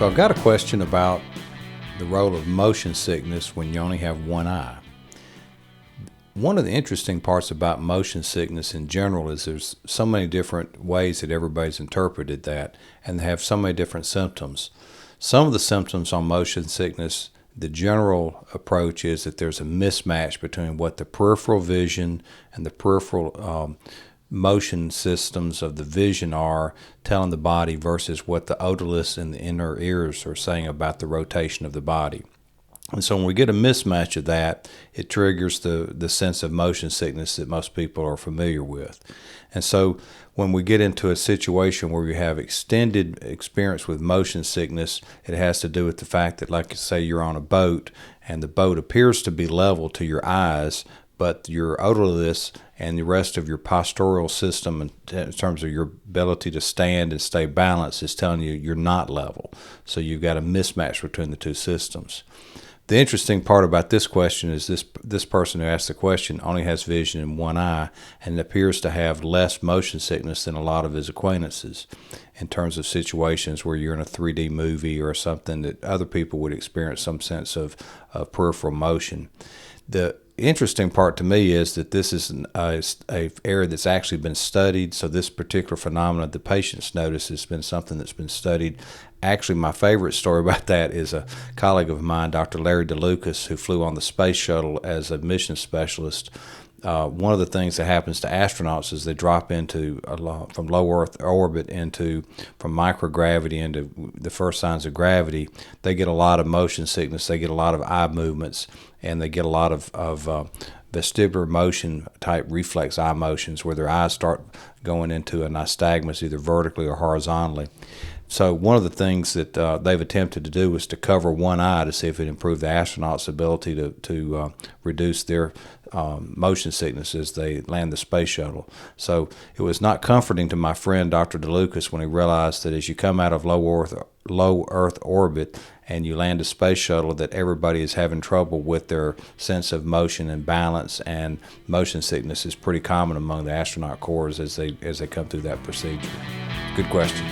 So I've got a question about the role of motion sickness when you only have one eye. One of the interesting parts about motion sickness in general is there's so many different ways that everybody's interpreted that, and they have so many different symptoms. Some of the symptoms on motion sickness, the general approach is that there's a mismatch between what the peripheral vision and the peripheral motion systems of the vision are telling the body versus what the otoliths and the inner ears are saying about the rotation of the body. And so when we get a mismatch of that, it triggers the sense of motion sickness that most people are familiar with. And so when we get into a situation where we have extended experience with motion sickness, it has to do with the fact that, like say you're on a boat and the boat appears to be level to your eyes, but your otoliths and the rest of your postural system in terms of your ability to stand and stay balanced is telling you you're not level. So you've got a mismatch between the two systems. The interesting part about this question is this person who asked the question only has vision in one eye and appears to have less motion sickness than a lot of his acquaintances in terms of situations where you're in a 3D movie or something that other people would experience some sense of peripheral motion. The interesting part to me is that this is an area that's actually been studied. So this particular phenomenon the patients notice has been something that's been studied. Actually, my favorite story about that is a colleague of mine, Dr. Larry DeLucas, who flew on the space shuttle as a mission specialist. One of the things that happens to astronauts is they drop from low Earth orbit from microgravity into the first signs of gravity. They get a lot of motion sickness. They get a lot of eye movements, and they get a lot of vestibular motion type reflex eye motions where their eyes start going into a nystagmus either vertically or horizontally. So one of the things that they've attempted to do was to cover one eye to see if it improved the astronauts' ability to reduce their motion sickness as they land the space shuttle. So it was not comforting to my friend Dr. DeLucas when he realized that as you come out of low Earth orbit and you land a space shuttle, that everybody is having trouble with their sense of motion and balance, and motion sickness is pretty common among the astronaut corps as they come through that procedure. Good question.